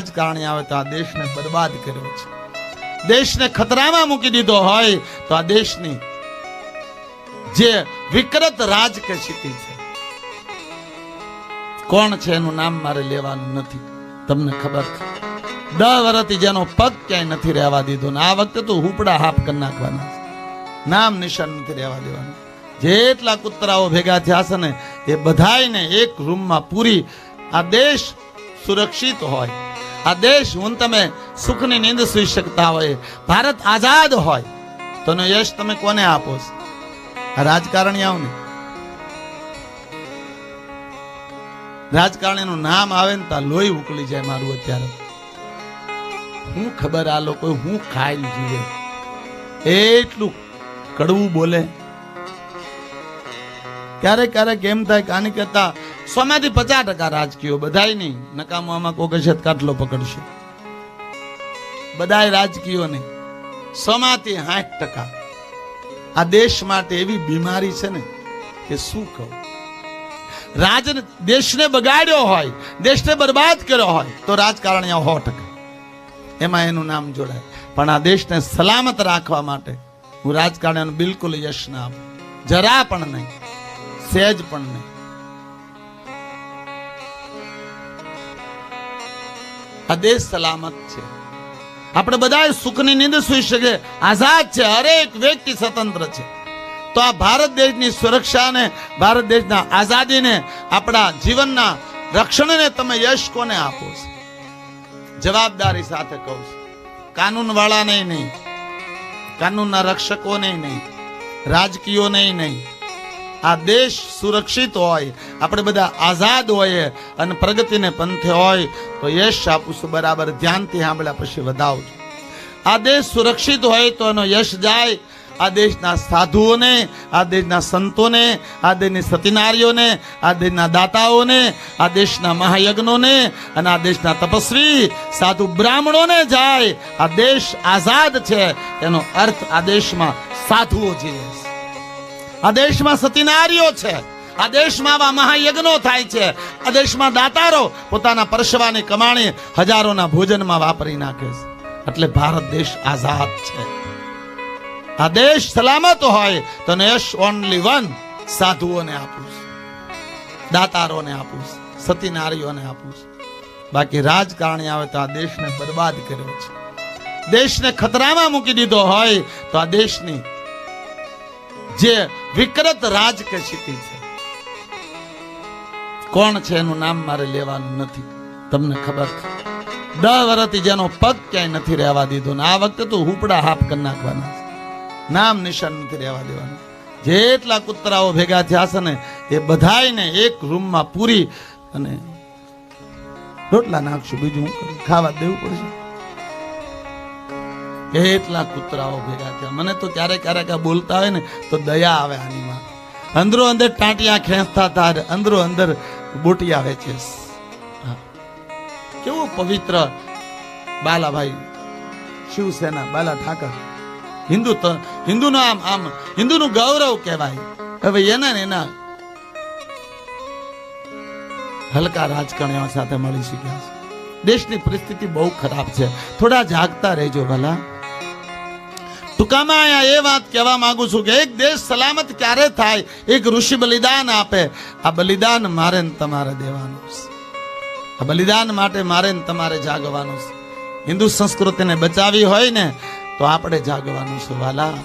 રાજકારણી આવે તો આ દેશને બરબાદ કર્યો છે, દેશને ખતરામાં મૂકી દીધો હોય તો આ દેશની જે વિકૃત રાજ કે સ્થિતિ છે, કોણ છે એનું નામ મારે લેવાનું નથી, તમને ખબર છે 10 વર્ષથી જેનો પગ ક્યાંય નથી રહેવા દીધો ને આ વખતે તો હુપડા હાફ કરી નાખવાના છે, નામ નિશાન નથી રહેવા દેવાનું. જેટલા કૂતરાઓ ભેગા થયા છે ને એ બધાયને એક રૂમમાં પૂરી આ દેશ સુરક્ષિત હોય, આ દેશ હું તમે સુખની નીંદ સુઈ શકતા હોય, ભારત આઝાદ હોય તો એનો યશ તમે કોને આપો છો? આ રાજકારણીઓને. રાજકારણીનું નામ આવે ને ત્યાં લોહી ઉકળી જાય મારું. અત્યારે હું ખબર આ લોકો હું ખાઈને જીવે, એટલું કડવું બોલે. ક્યારેક ક્યારેક એમ થાય કે આની કરતા 100 થી 50% રાજકીયો, બધાય નહીં, નકામો આમાં કોઈ કશેત કાટલો પકડશે, બધાય રાજકીયો નહીં, 100 થી 60%. આ દેશ માટે એવી બીમારી છે ને કે શું કહું. દેશને બગાડ્યો હોય, દેશને બરબાદ કર્યો હોય તો રાજકારણીઓ 100%, એમાં એનું નામ જોડાય. પણ આ દેશને સલામત રાખવા માટે હું રાજકારણીઓને બિલકુલ યશ ના આપું, જરા પણ નહીં, સહેજ પણ નહીં. આ દેશ સલામત છે, આપણે બધા સુખની નીંદ સુઈ શકે, આઝાદ છે, હરેક વ્યક્તિ સ્વતંત્ર છે. તો આ ભારત દેશની સુરક્ષાને, ભારત દેશના આઝાદીને, આપણા જીવનના રક્ષણને તમે યશ કોને આપો છો? જવાબદારી સાથે કહું છું, કાનૂન વાળાને નહીં, કાનૂનના રક્ષકોને નહીં, રાજકીયોને નહીં. આ દેશ સુરક્ષિત હોય, આપણે બધા આઝાદ હોઈએ અને પ્રગતિને પંથે હોય તો યશ આપું છું. બરાબર ધ્યાનથી સાંભળ્યા પછી વધાવજો. આ દેશ સુરક્ષિત હોય તો એનો યશ જાય આ દેશના સાધુઓને, આ દેશના સંતોને, આ દેશની સતીનારીઓને, આ દેશના દાતાઓને, આ દેશના મહાયજ્ઞોને અને આ દેશના તપસ્વી સાધુ બ્રાહ્મણોને જાય. આ દેશ આઝાદ છે એનો અર્થ આ દેશમાં સાધુઓ જીવે છે, આ દેશમાં સતીનારીઓ છે, આ દેશમાં આવા મહાયજ્ઞો થાય છે, આ દેશમાં દાતારો પોતાના પરસવાની કમાણી હજારોના ભોજનમાં વાપરી નાખે છે. એટલે ભારત દેશ આઝાદ છે. આ દેશ સલામત હોય તો યશ ઓનલી વન સાધુઓને આપું છું, દાતારોને આપું છું, સતીનારીઓને આપું છું. બાકી રાજકારણી આવે તો આ દેશને બરબાદ કર્યો છે, દેશને ખતરામાં મૂકી દીધો હોય તો આ દેશની જે વિકૃત રાજ કે સ્થિતિ છે, કોણ છે એનું નામ મારે લેવાનું નથી, તમને ખબર છે 10 વર્ષથી જેનો પગ ક્યાંય નથી રહેવા દીધો ને આ વખતે તો હુપડા હાફ કરી નાખવાના છે, નામ નિશાન નથી રહેવા દેવાનું. જેટલા કૂતરાઓ ભેગા થયા છે ને એ બધાયને એક રૂમમાં પૂરી અને રોટલા નાખશું, બીજું હું કરું, ખાવા દેવું પડશે. એટલા કૂતરાઓ ભેગા થયા. મને તો ક્યારેક ક્યારેક બોલતા હોય ને તો દયા આવે આની માં. અંદરો અંદર ટાંટિયા ખેંચતા હતા, અંદરો અંદર બોટિયા વેચે. કેવું પવિત્ર બાલાભાઈ શિવસેના, બાલા ઠાકર, હિન્દુનું આમ હિન્દુનું ગૌરવ કહેવાય. હવે એના હલકા રાજકારણીઓ સાથે મળી શક્યા છે. દેશની પરિસ્થિતિ બહુ ખરાબ છે, થોડા જાગતા રહેજો ભલા. ટૂંકામાં અહીંયા એ વાત કહેવા માંગુ છું કે એક દેશ સલામત ક્યારે થાય? એક ઋષિ બલિદાન આપે. આ બલિદાન મારે ને તમારે દેવાનું છે, આ બલિદાન માટે મારે ને તમારે જાગવાનું છે. હિન્દુ સંસ્કૃતિને બચાવી હોય ને તો આપણે જાગવાનું છે વાલા.